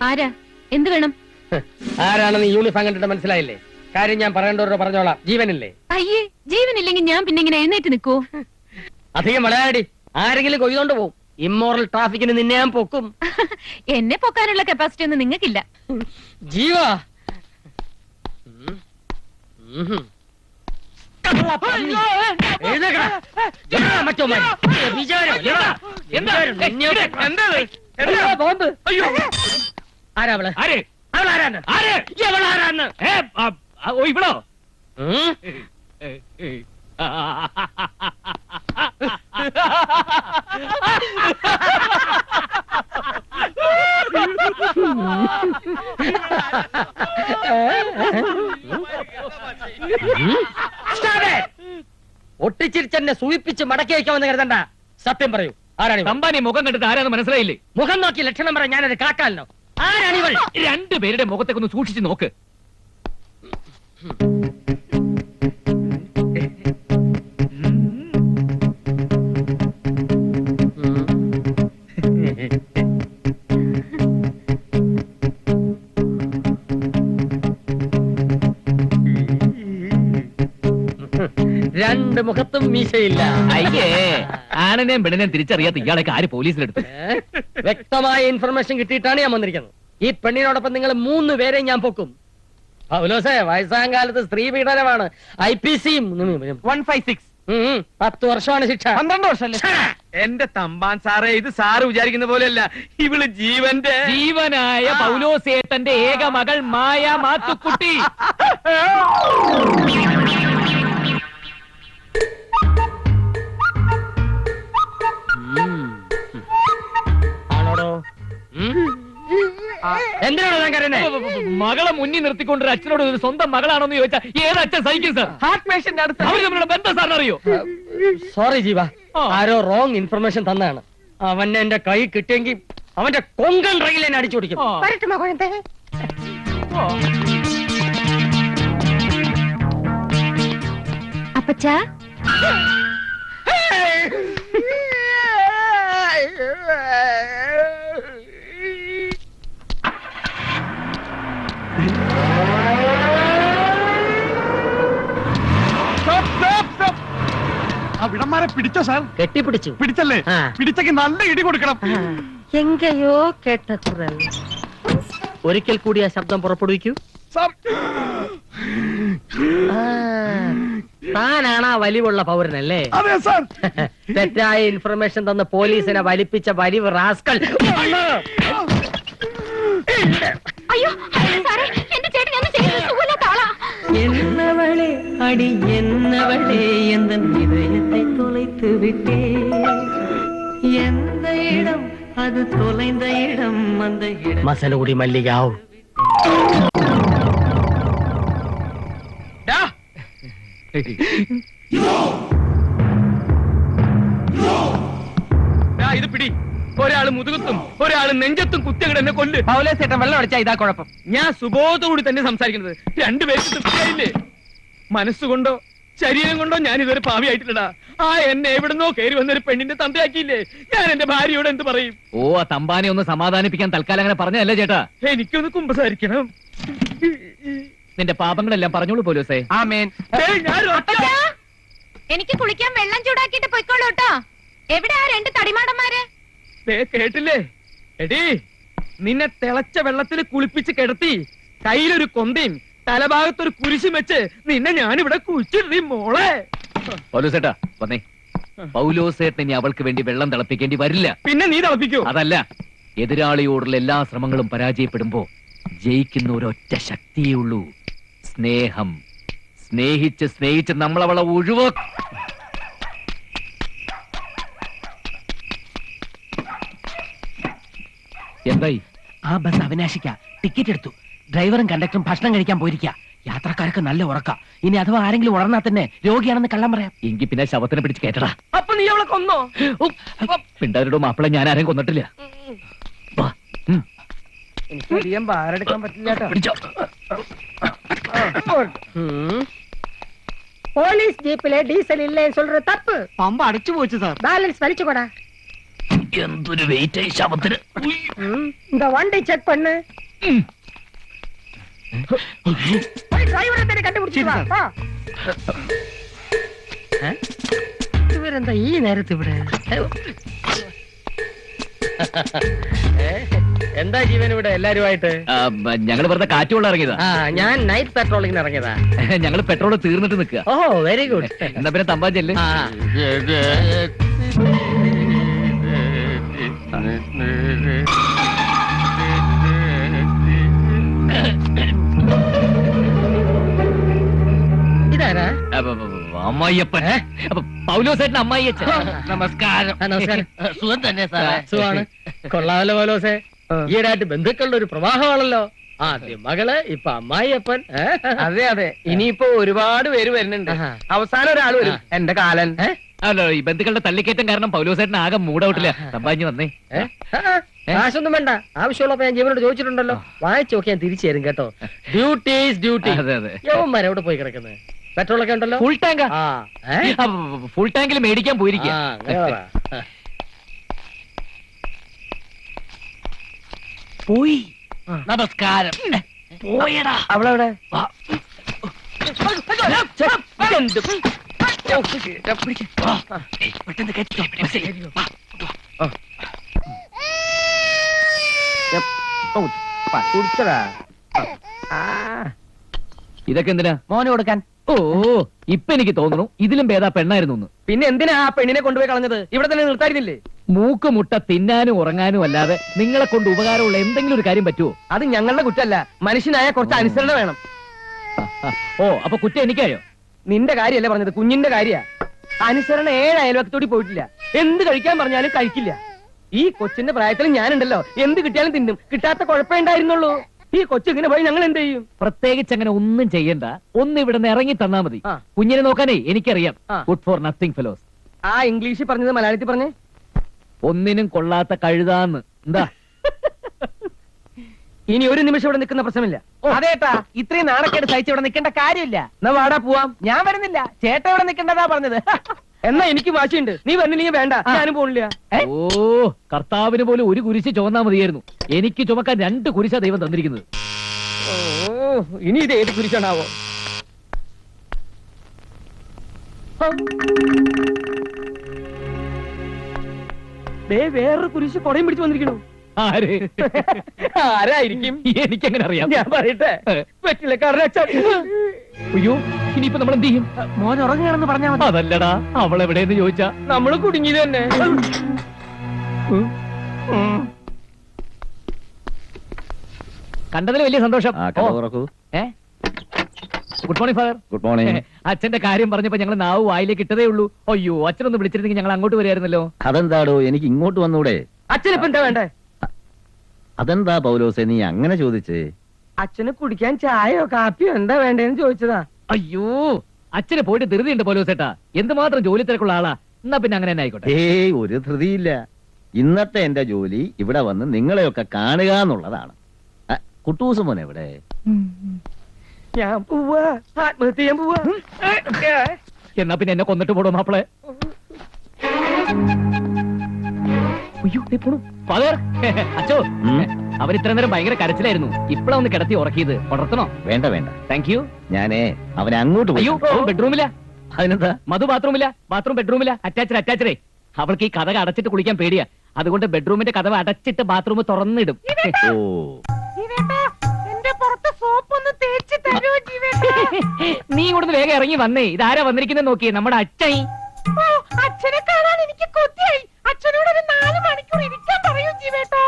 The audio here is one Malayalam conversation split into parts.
ആരാ? എന്ത് വേണം? ആരാണെന്ന് യൂണിഫോം കണ്ടിട്ട് മനസ്സിലായില്ലേ? കാര്യം ഞാൻ പറയേണ്ടവരോട് പറഞ്ഞോളാം. ജീവനില്ലേ? അയ്യേ, ജീവനില്ലെങ്കിൽ ഞാൻ പിന്നെ ഇങ്ങനെ എഴുന്നേറ്റ് നിൽക്കൂ? അധികം വളയാടി, ആരെങ്കിലും കൊയ്തോണ്ട് പോവും. ഇമ്മോറൽ ട്രാഫിക്കിന് നിന്നെ ഞാൻ പൊക്കും. എന്നെ പൊക്കാനുള്ള കപ്പാസിറ്റി ഒന്നും നിങ്ങൾക്കില്ല. ജീവ ആരാവള്? ഇവളോ? ഒട്ടിച്ചിരിച്ചെന്നെ സൂചിപ്പിച്ച് മടക്കി വയ്ക്കാമെന്ന് കരുതണ്ട. സത്യം പറയൂ, ആരാണ്? തമ്പാനി മുഖം കണ്ടിട്ട് ആരാന്ന് മനസ്സിലായില്ലേ? മുഖം നോക്കി ലക്ഷണം പറ, ഞാനത് കാക്കാലോ. ആരാണിവൾ? രണ്ടുപേരുടെ മുഖത്തേക്ക് ഒന്ന് സൂക്ഷിച്ച് നോക്ക്. രണ്ട് മുഖത്തും മീശയില്ല. അയ്യേ, ആണിനെയും പെണ്ണിനെയും തിരിച്ചറിയാത്ത ഇയാളൊക്കെ ആര് പോലീസിലെടുത്തു? വ്യക്തമായ ഇൻഫർമേഷൻ കിട്ടിയിട്ടാണ് ഞാൻ വന്നിരിക്കുന്നത്. ഈ പെണ്ണിനോടൊപ്പം നിങ്ങൾ 3 പേരെ ഞാൻ പൊക്കും. പൗലോസേ, വയസ്സാം കാലത്ത് സ്ത്രീ പീഡനമാണ്. IPC 156. 10 വർഷമാണ് ശിക്ഷ. 12 വർഷമല്ലേ? എന്റെ തമ്പാൻ സാറേ, ഇത് സാറ് വിചാരിക്കുന്ന പോലെയല്ല. ഇവള് ജീവനായ പൗലോസേട്ടന്റെ ഏക മകൾ മായ മാത്തുക്കുട്ടി. ആണോടോ? എന്തിനാണോ ഞാൻ കരുതുന്നത്? മകളെ മുന്നിൽ നിർത്തിക്കൊണ്ടൊരു അച്ഛനോട് ഒരു സ്വന്തം മകളാണോന്ന് ചോദിച്ചാൽ ഏത് അച്ഛൻ സഹിക്കും സാർ? ഹാർട്ട് പേഷ്യന്റ് അടുത്ത് അവർ തമ്മിലുള്ള ബന്ധം സാറിന് അറിയോ? സോറി ജീവ, ആരോ റോങ് ഇൻഫർമേഷൻ തന്നാണ്. അവനെ എന്റെ കൈ കിട്ടിയെങ്കിൽ അവന്റെ കൊങ്കൺ റെയിൽ എന്നെ അടിച്ചു പിടിക്കും. അപ്പച്ചാ, ആ വിടന്മാരെ പിടിച്ചോ സാർ? കെട്ടിപ്പിടിച്ചു. പിടിച്ചല്ലേ? പിടിച്ചക്ക് നല്ല ഇടി കൊടുക്കണം. എങ്കയോ കേട്ട കുറൽ. ഒരിക്കൽ കൂടി ആ ശബ്ദം പുറപ്പെടുവിക്കൂ. താനാണ് ആ വലിവുള്ള പൗരനല്ലേ? അതെ സാർ. തെറ്റായ ഇൻഫർമേഷൻ തന്ന് പോലീസിനെ വലിപ്പിച്ച വലിവ് റാസ്കൽ. അയ്യോ സാറേ, എന്റെ ചേട്ടൻ ഒന്ന് ചെയ്യുന്ന ആളാ. എന്നവളെ അടി എന്നവളെ എന്ന ഹൃദയത്തെ தொலைத்து விட்டே எந்த இடம் அது தொலைந்த இடம் அந்த இடம் മസനഗുടി മല്ലികാവ്. ഇത് പിടി. ഒരാള് മുതുകത്തും ഒരാള് നെഞ്ചത്തും കുത്തിയങ്ങടെ എന്നെ കൊല്ല്. പൗലോസേട്ടൻ വെള്ളം അടിച്ചാ ഇതാ കുഴപ്പം. ഞാൻ സുബോധത്തോടുകൂടി തന്നെ സംസാരിക്കുന്നത്. രണ്ടുപേർക്ക് തൃപ്തിയായില്ലേ? മനസ്സുകൊണ്ടോ ശരീരം കൊണ്ടോ ഞാൻ ഇതൊരു പാവിയായിട്ടില്ലടാ. ആ എന്നെ എവിടുന്നോ കയറി വന്നൊരു പെണ്ണിന്റെ തന്തയാക്കിയില്ലേ? ഞാൻ എന്റെ ഭാര്യയോട് എന്ത് പറയും? ഓ, ആ തമ്പാനെ ഒന്ന് സമാധാനിപ്പിക്കാൻ തൽക്കാലം അങ്ങനെ പറഞ്ഞല്ലേ ചേട്ടാ? എനിക്കൊന്ന് കുമ്പസാരിക്കണം. നിന്റെ പാപങ്ങളെല്ലാം പറഞ്ഞോളൂ പോലീസേ. ആമേൻ. എനിക്ക് കുളിക്കാൻ വെള്ളം ചൂടാക്കിയിട്ട് പൊയ്ക്കോളൂ കേട്ടോ. എവിടെ ആ 2 തടിമാടന്മാര്? കേട്ടില്ലേ? എടീ, നിന്നെ തിളച്ച വെള്ളത്തിൽ കുളിപ്പിച്ച് കിടത്തി കയ്യിലൊരു കൊന്തയും തലഭാഗത്തൊരു കുരിശും വെച്ച് നിന്നെ ഞാനിവിടെ കുഴിച്ചിടീ മോളെ. പൗലോസേട്ടാ വന്നേ. പൗലോസേട്ടൻ ഇനി അവൾക്ക് വേണ്ടി വെള്ളം തിളപ്പിക്കേണ്ടി വരില്ല. പിന്നെ നീ തിളപ്പിക്കോ? അതല്ല, എതിരാളിയോടുള്ള എല്ലാ ശ്രമങ്ങളും പരാജയപ്പെടുമ്പോ ജയിക്കുന്ന ഒരൊറ്റ ശക്തിയേ ഉള്ളൂ, സ്നേഹം. സ്നേഹിച്ച് സ്നേഹിച്ച് നമ്മൾ അവളെ ഒഴിവാക്കും. എന്തായി? ആ ബസ് അവിനാശിക്ക. ടിക്കറ്റ് എടുത്തു. ഡ്രൈവറും കണ്ടക്ടറും ഭക്ഷണം കഴിക്കാൻ പോയിരിക്കുക. യാത്രക്കാർക്ക് നല്ല ഉറക്കാം. ഇനി അഥവാ ആരെങ്കിലും ഉണർന്നാൽ തന്നെ രോഗിയാണെന്ന് കള്ളം പറയാം. എങ്കിൽ പിന്നെ ശവത്തിനെ പിടിച്ച് കേട്ടടാ. അപ്പൊ നീ അവളെ കൊന്നോ? പിണ്ടാരുടെ മാപ്പിളെ ഞാൻ ആരെയും കൊന്നിട്ടില്ല. എനിക്കധികം ഭാരെടുക്കാൻ പറ്റില്ല. പോലീസ് ജീപ്പിലെ ഡീസൽ ഇല്ലേ சொல்ற தப்பு. പമ്പ അടച്ചു പോച്ചു സാർ. ബാലൻസ് വലിച്ചുകൊടാ. എന്തൊരു വെയിറ്റ് ശവത്തിന്. இந்த வண்டி செக் பண்ணு. போய் டிரைவரை தேடி கண்டுபிடிச்சிட்டு வா. வா. ഇവരെന്താ ഈ നേരത്ത് ഇവിടെ? എന്താ ജീവൻ ഇവിടെ എല്ലാരുമായിട്ട്? ഞങ്ങൾ വെറുതെ കാറ്റുകൊള്ള ഇറങ്ങിയതാ. ഞാൻ നൈറ്റ് പെട്രോളിങ്ങിന് ഇറങ്ങിയതാ. ഞങ്ങൾ പെട്രോൾ തീർന്നിട്ട് നിൽക്കുക. ഓ വെരി ഗുഡ്. എന്നാ പിന്നെ തമ്പാച്ചല്ലേ. ഇതാരാ? അമ്മായിയപ്പൻ. പൗലോസേട്ടൻ അമ്മായിയച്ഛൻ. നമസ്കാരം. നമസ്കാരം. സുഖം തന്നെ സാറേ. സുഖമാണ്. കൊള്ളാമല്ലോ പൗലോസേ. ഈയിടായിട്ട് ബന്ധുക്കളുടെ ഒരു പ്രവാഹമാണല്ലോ. ആദ്യം മകള്, ഇപ്പൊ അമ്മായിയപ്പൻ. അതെ അതെ, ഇനിയിപ്പോ ഒരുപാട് പേര് വരുന്നുണ്ട്. അവസാനം ഒരാൾ വരും, എന്റെ കാലൻ. അല്ല, ഈ ബന്ധുക്കളുടെ തള്ളിക്കയറ്റം കാരണം പൗലോസേട്ടൻ ആകെ മൂടൗട്ടില്ല. തമ്പാഞ്ഞ് വന്നേ. കാശൊന്നും വേണ്ട. ആവശ്യമുള്ളപ്പോ ഞാൻ ജീവനോട് ചോദിച്ചിട്ടുണ്ടല്ലോ. വായിച്ചു നോക്കി ഞാൻ തിരിച്ചു തരും കേട്ടോ. Duty is duty. അതെ അതെ. യവന്മാരെ എവിടെ പോയി കിടക്കുന്നത്? പെട്രോൾ ഒക്കെ ഉണ്ടല്ലോ. ഫുൾ ടാങ്കാ. ആ ഫുൾ ടാങ്കിൽ മേടിക്കാൻ പോയിരിക്കുക. പോയി. നമസ്കാരം. പോയടാ. അവളെവിടെ? പെട്ടെന്ന് കേട്ടോ. കുടിച്ചടാ. ഇതൊക്കെ എന്തിനാ? മോന് കൊടുക്കാൻ. ഓ, ഇപ്പൊ എനിക്ക് തോന്നുന്നു ഇതിലും ഭേദാ പെണ്ണായിരുന്നു. പിന്നെ എന്തിനാ ആ പെണ്ണിനെ കൊണ്ടുപോയി കളഞ്ഞത്? ഇവിടെ തന്നെ നിർത്തായിരുന്നില്ലേ? മൂക്ക് മുട്ട തിന്നാനും ഉറങ്ങാനും അല്ലാതെ നിങ്ങളെ കൊണ്ട് ഉപകാരമുള്ള എന്തെങ്കിലും ഒരു കാര്യം പറ്റുമോ? അത് ഞങ്ങളുടെ കുറ്റല്ല. മനുഷ്യനായ കുറച്ച് അനുസരണ വേണം. ഓ, അപ്പൊ കുറ്റം എനിക്കായോ? നിന്റെ കാര്യല്ലേ പറഞ്ഞത്, കുഞ്ഞിന്റെ കാര്യ. അനുസരണ 7 അയൽവക്കത്തോടി പോയിട്ടില്ല. എന്ത് കഴിക്കാൻ പറഞ്ഞാലും കഴിക്കില്ല. ഈ കൊച്ചിന്റെ പ്രായത്തിൽ ഞാനുണ്ടല്ലോ, എന്ത് കിട്ടിയാലും തിന്നും. കിട്ടാത്ത കുഴപ്പമേ ഉണ്ടായിരുന്നുള്ളൂ. ഈ കൊച്ചിങ്ങനെ പോയി ഞങ്ങൾ എന്ത് ചെയ്യും? പ്രത്യേകിച്ച് അങ്ങനെ ഒന്നും ചെയ്യണ്ട. ഒന്ന് ഇവിടെ നിന്ന് ഇറങ്ങി തന്നാ മതി. ആ. കുഞ്ഞിനെ നോക്കാനേ എനിക്കറിയാം. ആ. Good for nothing fellows. ആ ഇംഗ്ലീഷിൽ പറഞ്ഞത് മലയാളത്തിൽ പറഞ്ഞേ. ഒന്നിനും കൊള്ളാത്ത കഴുതാന്ന്. എന്താ? ഇനി ഒരു നിമിഷം ഇവിടെ നിൽക്കുന്ന പ്രശ്നമില്ല. അതേട്ടാ, ഇത്രയും നാണക്കേട് സഹിച്ച് ഇവിടെ നിൽക്കേണ്ട കാര്യമില്ല. എന്നാ വാടാ പോവാം. ഞാൻ വരുന്നില്ല, ചേട്ടൻ ഇവിടെ നിൽക്കേണ്ടതാ പറഞ്ഞത്. എന്നാ എനിക്ക് വാശിയുണ്ട്. നീ വന്നില്ലെങ്കിൽ വേണ്ട, ഞാനും പോണില്ല. ഓ, കർത്താവിന് പോലും ഒരു കുരിശ് ചുമന്നാ മതിയായിരുന്നു. എനിക്ക് ചുമക്കാൻ 2 കുരിശാ ദൈവം തന്നിരിക്കുന്നത്. ഓ, ഇനി ഇത് ഏത് കുരിശാണാവോ? വേറൊരു കുരിശ് കൊടയും പിടിച്ചു വന്നിരിക്കണു. ആര്? ആരായിരിക്കും? എനിക്കെങ്ങനെ അറിയാം? ഞാൻ പറയട്ടെ. പറ്റില്ല, കാരണം അയ്യോ, ഇനിയിപ്പോ നമ്മൾ എന്ത് ചെയ്യും? മോൻ ഉറങ്ങുകയാണെന്ന് പറഞ്ഞാൽ മതി. അതല്ലടാ, അവൾ എവിടെയെന്ന് ചോദിച്ചാ നമ്മള് കുടുങ്ങിയത് തന്നെ. കണ്ടതിൽ വലിയ സന്തോഷം. Good morning father. Good morning. അച്ഛന്റെ കാര്യം പറഞ്ഞപ്പോ ഞങ്ങൾ നാവ് വായിലേക്ക് ഇട്ടതേ ഉള്ളൂ. അയ്യോ, അച്ഛനൊന്ന് വിളിച്ചിരുന്നെങ്കിൽ ഞങ്ങൾ അങ്ങോട്ട് വരായിരുന്നല്ലോ. അതെന്താടോ, എനിക്ക് ഇങ്ങോട്ട് വന്നൂടെ? അച്ഛനിപ്പോ എന്താ വേണ്ടേ? അതെന്താ പൗലോസേ നീ അങ്ങനെ ചോദിച്ചേ? അച്ഛന് കുടിക്കാൻ ചായയോ കാപ്പിയോ എന്താ വേണ്ടേന്ന് ചോദിച്ചതാ. അയ്യോ, അച്ഛന് പോയിട്ട് ധൃതിയുണ്ട് പോലോസേട്ടാ. എന്തുമാത്രം ജോലി തിരക്കുള്ള ആളാ. എന്നാ പിന്നെ അങ്ങനെ തന്നെ ആയിക്കോട്ടെ. ഏയ്, ഒരു ധൃതിയില്ല. ഇന്നത്തെ എന്റെ ജോലി ഇവിടെ വന്ന് നിങ്ങളെയൊക്കെ കാണുക എന്നുള്ളതാണ്. കുട്ടൂസ് മോൻ എവിടെ? ഞാൻ പോവാ, ആത്മഹത്യ ചെയ്യാൻ പോവാ. എന്നാ പിന്നെ എന്നെ കൊന്നിട്ട് പോടോ മാപ്പിളെ. അയ്യോ, ദേ പോണു. ഫാദർ, അച്ചോ, അവൻ ഇത്ര നേരം ഭയങ്കര കരച്ചിലായിരുന്നു. ഇപ്പഴാ ഒന്ന് കിടത്തി ഉറക്കിയത്. ഉണർത്തണോ? വേണ്ട വേണ്ട, താങ്ക് യു. ഞാനേ അവനെ അങ്ങോട്ട് പോയി. അയ്യോ, ബെഡ്റൂമില്ല. അതിനെന്താ? മധു ബാത്റൂമില്ല. ബാത്റൂം ബെഡ്റൂമില്ല. അറ്റാച്ചറേ. അവൾക്ക് ഈ കഥ അടച്ചിട്ട് കുളിക്കാൻ പേടിയാ. അതുകൊണ്ട് ബെഡ്റൂമിന്റെ കഥ അടച്ചിട്ട് ബാത്റൂം തുറന്നിടും. ഓ, നീ ഇവിടുന്ന് വേഗം ഇറങ്ങി വന്നേ. ഇതാരാ വന്നിരിക്കുന്നത് നോക്കിയേ, നമ്മുടെ അച്ഛൻ. അച്ഛനെ കാണാൻ എനിക്ക് കൊതിയായി. അച്ഛനോട് ഒരു 4 മണിക്കൂർ ഇരിക്കാൻ പറയൂ ജീവേട്ടാ.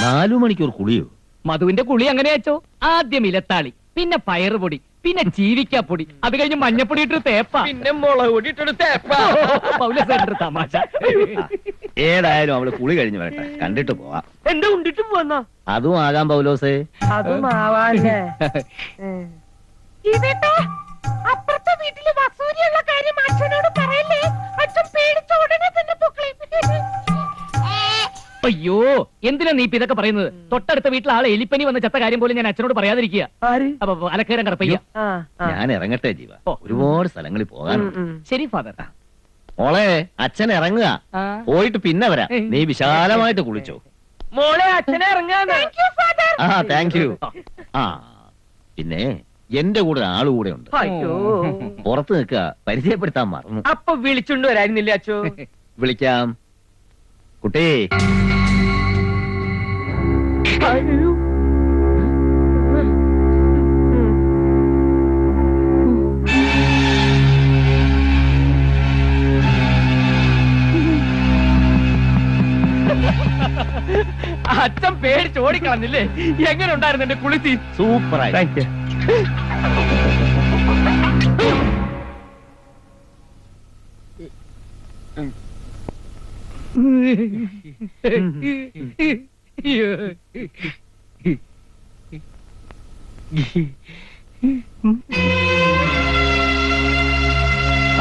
4 മണിക്കൂർ കുളിയോ? മധുവിന്റെ കുളി അങ്ങനെ അച്ചോ. ആദ്യം ഇലത്താളി, പിന്നെ പയറുപൊടി, പിന്നെ ചീവിക്കാപ്പൊടി, അത് കഴിഞ്ഞ് മഞ്ഞപ്പൊടി ഇട്ടൊരു തേപ്പ, പിന്നെ മുളക് പൊടി ഇട്ടൊരു തേപ്പ. പൗലോസേട്ടന്റെ തമാശ. ഏതായാലും അവള് കുളി കഴിഞ്ഞ് വരട്ടെ, കണ്ടിട്ട് പോവാം. എന്താ ഉണ്ടിട്ട് പോവാ? അതും ആകാം പൗലോസേ. അതും ആവാല്ലേ. ജീവേട്ടാ, അപ്പുറത്തെ വീട്ടില് വസൂരിയുള്ള കാര്യം അച്ഛനോട് പറയല്ലേ. അച്ഛൻ പേടിച്ച ഉടനെ തന്നെ പൊക്കളയും. അയ്യോ, എന്തിനാ നീ ഇപ്പൊ ഇതൊക്കെ പറയുന്നത്? തൊട്ടടുത്ത വീട്ടിൽ ആളെ എലിപ്പനി വന്ന ചത്ത കാര്യം പോലും ഞാൻ അച്ഛനോട് പറയാതിരിക്കുക. ആര്? അപ്പൊ അലക്കേരം കടപ്പയ്യ. ആ, ആ. ഞാൻ ഇറങ്ങട്ടെ ജീവ, ഒരുപാട് സ്ഥലങ്ങളിൽ പോകാനുണ്ട്. ശരി ഫാദർ. മോളെ അച്ഛൻ ഇറങ്ങുക. ആ. പോയിട്ട് പിന്നെ വരാം. നീ വിശാലമായിട്ട് കുളിച്ചോ. മോളെ അച്ഛനെ ഇറങ്ങാന്ന്. ആ താങ്ക് യു. ആ പിന്നെ എന്റെ കൂടെ ആള് കൂടെ ഉണ്ട്. അയ്യോ, പുറത്ത് നിൽക്കുക, പരിചയപ്പെടുത്താൻ മറന്നു. അപ്പൊ വിളിച്ചുകൊണ്ട് വരായിരുന്നില്ല അച്ഛോ? വിളിക്കാം. കുട്ടി, അയ്യോ. അച്ഛൻ പേടിച്ച് ഓടിക്കളഞ്ഞില്ലേ? എങ്ങനെ ഉണ്ടായിരുന്നു എന്റെ കുളിത്തി? സൂപ്പറായി.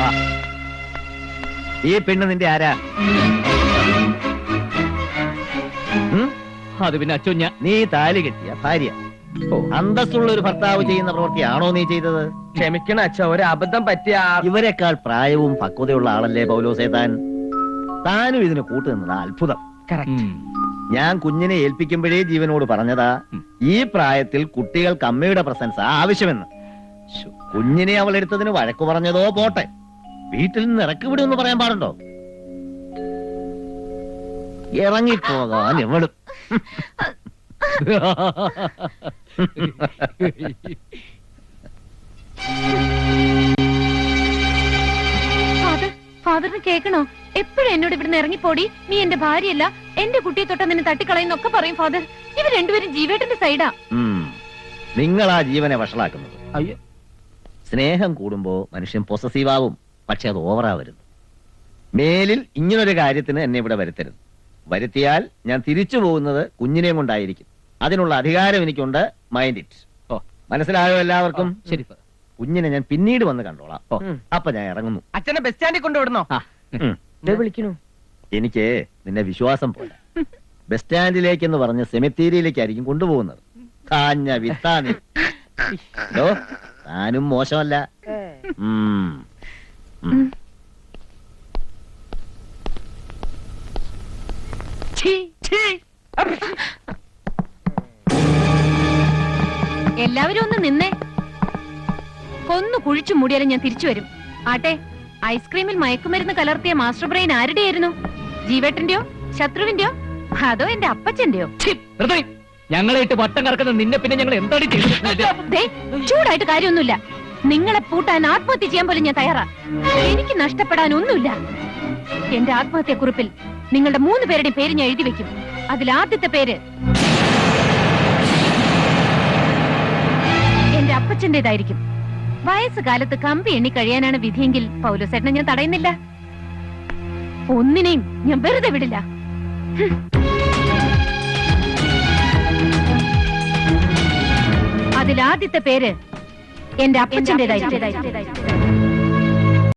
ആ. ഈ പെണ്ണ് നിന്റെ ആരാ? ഉം? അത് പിന്നെ അച്ഛൻ ഞാൻ നീ താലി കെട്ടിയ ഭാര്യ. അന്തസ്സുള്ള ഒരു ഭർത്താവ് ചെയ്യുന്ന പ്രവൃത്തിയാണോ നീ ചെയ്തത്? ക്ഷമിക്കണം അച്ഛ, ഒരു അബദ്ധം പറ്റിയ ഇവരെക്കാൾ പ്രായവും പക്വതയുള്ള ആളല്ലേ പൗലോസേ താൻ? താനും ഇതിന് കൂട്ടുനിന്നത് അത്ഭുതം. ഞാൻ കുഞ്ഞിനെ ഏൽപ്പിക്കുമ്പോഴേ ജീവനോട് പറഞ്ഞതാ, ഈ പ്രായത്തിൽ കുട്ടികൾക്ക് അമ്മയുടെ പ്രസൻസ് ആവശ്യമെന്ന്. ശ്ശോ, കുഞ്ഞിനെ അവൾ എടുത്തതിന് വഴക്കു പറഞ്ഞതോ പോട്ടെ, വീട്ടിൽ നിന്ന് ഇറക്കി വിടുമെന്ന് പറയാൻ പാടുണ്ടോ? ഇറങ്ങിപ്പോകാൻ എവളും. ഫാദറിന് കേൾക്കണോ? എപ്പോഴും എന്നോട് ഇവിടുന്ന് ഇറങ്ങിപ്പോടി, നീ എന്റെ ഭാര്യയല്ല, എന്റെ കുട്ടിയെ തൊട്ട നിന്നെ തട്ടിക്കളയുന്നൊക്കെ പറയും ഫാദർ. ഇവർ രണ്ടുപേരും ജീവേട്ടന്റെ സൈഡാ. നിങ്ങളാ ജീവനെ വഷളാക്കുന്നത്. അയ്യോ, സ്നേഹം കൂടുമ്പോ മനുഷ്യൻ പൊസസീവ് ആവും. പക്ഷെ അത് ഓവറാവരുത്. മേലിൽ ഇങ്ങനൊരു കാര്യത്തിന് എന്നെ ഇവിടെ വരുത്തരുത്. വരുത്തിയാൽ ഞാൻ തിരിച്ചു പോകുന്നത് കുഞ്ഞിനെയും കൊണ്ടായിരിക്കും. അതിനുള്ള അധികാരം എനിക്കുണ്ട്. Mind it. മനസ്സിലായോ എല്ലാവർക്കും? ശരി. കുഞ്ഞിനെ ഞാൻ പിന്നീട് വന്ന് കണ്ടോളാം. അപ്പൊ ഞാൻ ഇറങ്ങുന്നു. അച്ഛനെ ബസ് സ്റ്റാൻഡിൽ കൊണ്ടുവിടണോ? വിളിക്കണു. എനിക്ക് നിന്നെ വിശ്വാസം പോലെ ബസ് സ്റ്റാൻഡിലേക്കെന്ന് പറഞ്ഞ് സെമിത്തേരിയിലേക്കായിരിക്കും കൊണ്ടുപോകുന്നത്. കാഞ്ഞ വിത്താനി. താനും മോശമല്ല. എല്ലാവരും ഒന്ന് നിന്നേ. കൊന്നു കുഴിച്ചു മൂടിയാലും ഞാൻ തിരിച്ചു വരും. ആട്ടെ, ഐസ്ക്രീമിൽ മയക്കുമരുന്ന് കലർത്തിയ മാസ്റ്റർ ബ്രെയിൻ ആരുടെയായിരുന്നു? ജീവേട്ടന്റെയോ ശത്രുവിന്റെയോ അതോ എന്റെ അപ്പച്ചന്റെയോ? ഞങ്ങളെ ഇട്ട് വട്ടം കറക്കുന്ന നിന്നെ പിന്നെ ഞങ്ങൾ എന്താണ് ചെയ്തത്? ചൂടായിട്ട് കാര്യമൊന്നുമില്ല. നിങ്ങളെ പൂട്ടാൻ ആത്മഹത്യ ചെയ്യാൻ പോലും ഞാൻ തയ്യാറാ. എനിക്ക് നഷ്ടപ്പെടാൻ ഒന്നുമില്ല. എന്റെ ആത്മഹത്യാക്കുറിപ്പിൽ നിങ്ങളുടെ 3 പേരുടെയും പേര് ഞാൻ എഴുതി വെക്കും. അതിൽ ആദ്യത്തെ പേര് എന്റെ അപ്പച്ചന്റേതായിരിക്കും. വയസ്സുകാലത്ത് കമ്പി എണ്ണി കഴിയാനാണ് വിധിയെങ്കിൽ പൗലോസേട്ടനെ ഞാൻ തടയുന്നില്ല. ഒന്നിനെയും ഞാൻ വെറുതെ വിടില്ല. അതിൽ ആദ്യത്തെ പേര് എന്റെ അപ്പച്ചന്റേതായിരിക്കും.